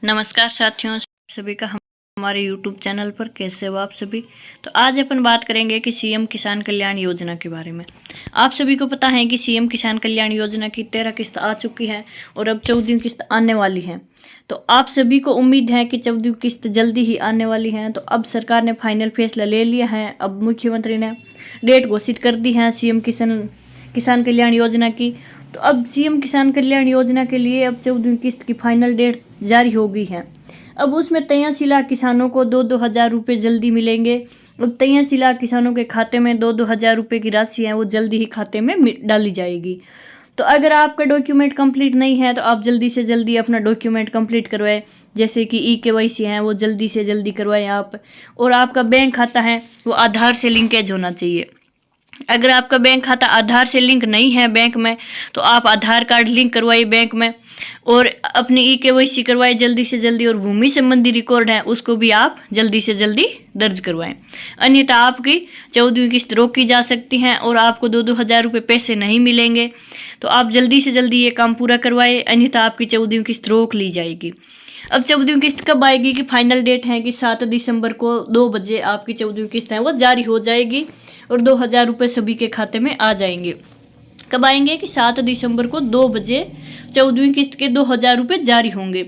नमस्कार साथियों, सभी का हमारे YouTube चैनल पर कैसे हो आप सभी। तो आज अपन बात करेंगे कि सीएम किसान कल्याण योजना के बारे में। आप सभी को पता है कि सीएम किसान कल्याण योजना की 13 किस्त आ चुकी है और अब 14वीं किस्त आने वाली है। तो आप सभी को उम्मीद है कि 14वीं किस्त जल्दी ही आने वाली है। तो अब सरकार ने फाइनल फैसला ले लिया है। अब मुख्यमंत्री ने डेट घोषित कर दी है सीएम किसान कल्याण योजना की। तो अब सीएम किसान कल्याण योजना के लिए अब 14वीं किस्त की फाइनल डेट जारी हो गई है। अब उसमें 83 लाख किसानों को 2-2 हज़ार रुपये जल्दी मिलेंगे। अब 83 लाख किसानों के खाते में 2-2 हज़ार रुपये की राशि है वो जल्दी ही खाते में डाली जाएगी। तो अगर आपका डॉक्यूमेंट कंप्लीट नहीं है तो आप जल्दी से जल्दी अपना डॉक्यूमेंट कंप्लीट करवाएं। जैसे कि KYC है वो जल्दी से जल्दी करवाएं आप। और आपका बैंक खाता है वो आधार से लिंकेज होना चाहिए। अगर आपका बैंक खाता आधार से लिंक नहीं है बैंक में तो आप आधार कार्ड लिंक करवाइए बैंक में और अपनी KYC करवाइए जल्दी से जल्दी। और भूमि संबंधी रिकॉर्ड है उसको भी आप जल्दी से जल्दी दर्ज करवाएं, अन्यथा आपकी 14वीं किस्त रोकी जा सकती है और आपको 2-2 हज़ार रुपये पैसे नहीं मिलेंगे। तो आप जल्दी से जल्दी ये काम पूरा करवाएं, अन्यथा आपकी 14वीं किस्त रोक ली जाएगी। अब 14वीं किस्त कब आएगी कि फाइनल डेट है कि 7 दिसंबर को 2 बजे आपकी 14वीं किस्त है वो जारी हो जाएगी और 2 हज़ार रुपये सभी के खाते में आ जाएंगे। कब आएंगे कि 7 दिसंबर को 2 बजे 14वीं किस्त के 2 हज़ार रुपये जारी होंगे।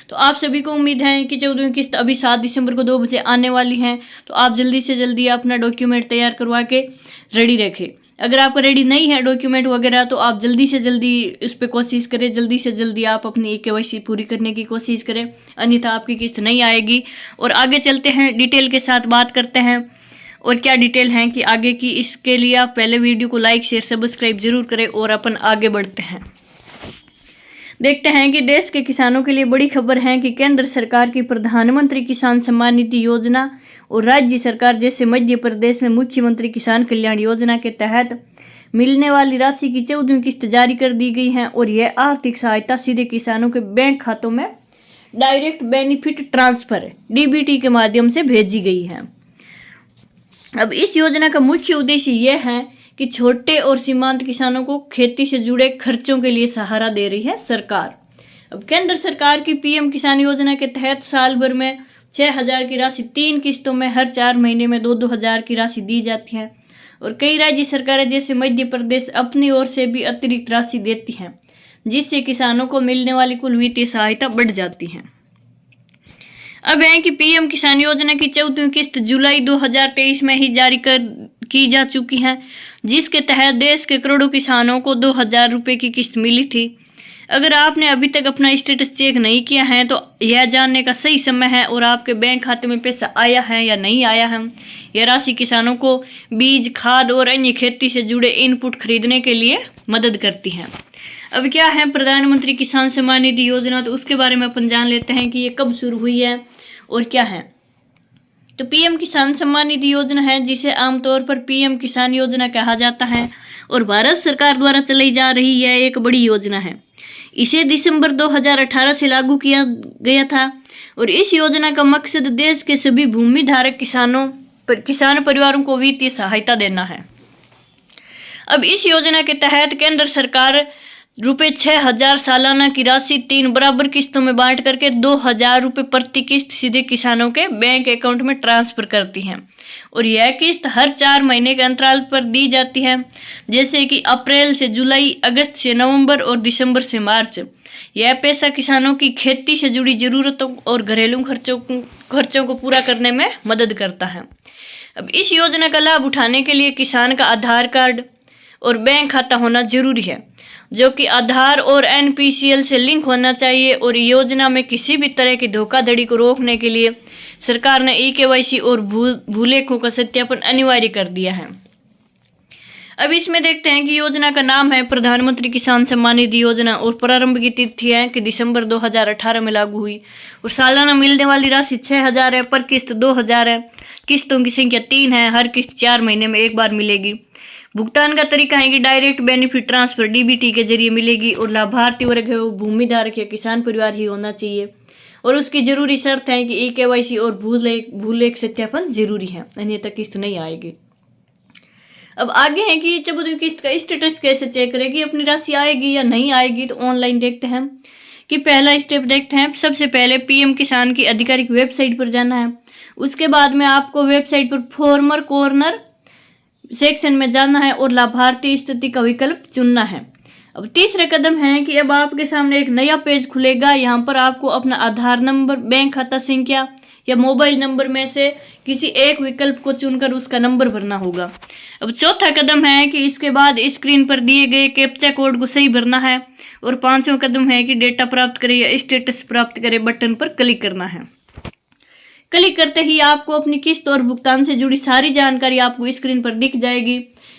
तो आप सभी को उम्मीद है कि 14वीं किस्त अभी 7 दिसंबर को 2 बजे आने वाली है। तो आप जल्दी से जल्दी अपना डॉक्यूमेंट तैयार करवा के रेडी रखें। अगर आपका रेडी नहीं है डॉक्यूमेंट वगैरह तो आप जल्दी से जल्दी इस पर कोशिश करें, जल्दी से जल्दी आप अपनी KYC पूरी करने की कोशिश करें, अन्यथा आपकी किस्त नहीं आएगी। और आगे चलते हैं, डिटेल के साथ बात करते हैं और क्या डिटेल है कि आगे की। इसके लिए आप पहले वीडियो को लाइक शेयर सब्सक्राइब जरूर करें और अपन आगे बढ़ते हैं। देखते हैं कि देश के किसानों के लिए बड़ी खबर है कि केंद्र सरकार की प्रधानमंत्री किसान सम्मान निधि योजना और राज्य सरकार जैसे मध्य प्रदेश में मुख्यमंत्री किसान कल्याण योजना के तहत मिलने वाली राशि की 14वीं किस्त जारी कर दी गई है। और यह आर्थिक सहायता सीधे किसानों के बैंक खातों में डायरेक्ट बेनिफिट ट्रांसफर DBT के माध्यम से भेजी गई है। अब इस योजना का मुख्य उद्देश्य यह है कि छोटे और सीमांत किसानों को खेती से जुड़े खर्चों के लिए सहारा दे रही है सरकार। अब केंद्र सरकार की PM किसान योजना के तहत साल भर में 6,000 की राशि 3 किस्तों में हर 4 महीने में 2-2 हज़ार की राशि दी जाती है। और कई राज्य सरकारें जैसे मध्य प्रदेश अपनी ओर से भी अतिरिक्त राशि देती हैं, जिससे किसानों को मिलने वाली कुल वित्तीय सहायता बढ़ जाती है। अब है कि PM किसान योजना की 14वीं किस्त जुलाई 2023 में ही जारी की जा चुकी है, जिसके तहत देश के करोड़ों किसानों को 2 हज़ार रुपये की किस्त मिली थी। अगर आपने अभी तक अपना स्टेटस चेक नहीं किया है तो यह जानने का सही समय है और आपके बैंक खाते में पैसा आया है या नहीं आया है। यह राशि किसानों को बीज, खाद और अन्य खेती से जुड़े इनपुट खरीदने के लिए मदद करती है। अब क्या है प्रधानमंत्री किसान सम्मान निधि योजना, तो उसके बारे में अपन जान लेते हैं कि ये कब शुरू हुई है और क्या है। तो PM किसान सम्मान निधि योजना है जिसे आमतौर पर PM किसान योजना कहा जाता है और भारत सरकार द्वारा चलाई जा रही यह एक बड़ी योजना है। इसे दिसंबर 2018 से लागू किया गया था और इस योजना का मकसद देश के सभी भूमि धारक किसान परिवारों को वित्तीय सहायता देना है। अब इस योजना के तहत केंद्र सरकार रुपये 6,000 सालाना की राशि 3 बराबर किस्तों में बांट करके 2 हज़ार रुपये प्रति किस्त सीधे किसानों के बैंक अकाउंट में ट्रांसफर करती है। और यह किस्त हर 4 महीने के अंतराल पर दी जाती है, जैसे कि अप्रैल से जुलाई, अगस्त से नवंबर और दिसंबर से मार्च। यह पैसा किसानों की खेती से जुड़ी जरूरतों और घरेलू खर्चों को पूरा करने में मदद करता है। अब इस योजना का लाभ उठाने के लिए किसान का आधार कार्ड और बैंक खाता होना जरूरी है, जो कि आधार और NPCL से लिंक होना चाहिए। और योजना में किसी भी तरह की धोखाधड़ी को रोकने के लिए सरकार ने KYC और भूलेखों का सत्यापन अनिवार्य कर दिया है। अब इसमें देखते हैं कि योजना का नाम है प्रधानमंत्री किसान सम्मान निधि योजना और प्रारंभ की तिथि है कि दिसंबर 2018 में लागू हुई। और सालाना मिलने वाली राशि 6,000 है, पर किस्त 2 हज़ार है। किस्तों की संख्या 3 है, हर किस्त 4 महीने में एक बार मिलेगी। भुगतान का तरीका है कि डायरेक्ट बेनिफिट ट्रांसफर DBT के जरिए मिलेगी और लाभार्थी वर्ग है वो भूमि धारक या किसान परिवार ही होना चाहिए। और उसकी जरूरी शर्त है कि KYC और भूलेख सत्यापन जरूरी है, अन्यथा किस्त नहीं आएगी। अब आगे है कि 14वीं किस्त का स्टेटस कैसे चेक करेगी, अपनी राशि आएगी या नहीं आएगी। तो ऑनलाइन देखते हैं कि पहला स्टेप देखते हैं। सबसे पहले पीएम किसान की आधिकारिक वेबसाइट पर जाना है। उसके बाद में आपको वेबसाइट पर फॉर्मर कॉर्नर सेक्शन में जाना है और लाभार्थी स्थिति का विकल्प चुनना है। अब तीसरे कदम है कि अब आपके सामने एक नया पेज खुलेगा। यहाँ पर आपको अपना आधार नंबर, बैंक खाता संख्या या मोबाइल नंबर में से किसी एक विकल्प को चुनकर उसका नंबर भरना होगा। अब चौथा कदम है कि इसके बाद स्क्रीन पर दिए गए कैप्चा कोड को सही भरना है। और पांचवा कदम है कि डेटा प्राप्त करें या स्टेटस प्राप्त करें बटन पर क्लिक करना है। क्लिक करते ही आपको अपनी किस्त और भुगतान से जुड़ी सारी जानकारी आपको स्क्रीन पर दिख जाएगी।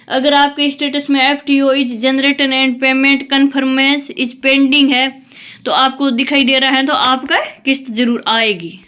अगर आपके स्टेटस में FTO is generated and payment conformance is pending है तो आपको दिखाई दे रहा है तो आपका किस्त जरूर आएगी।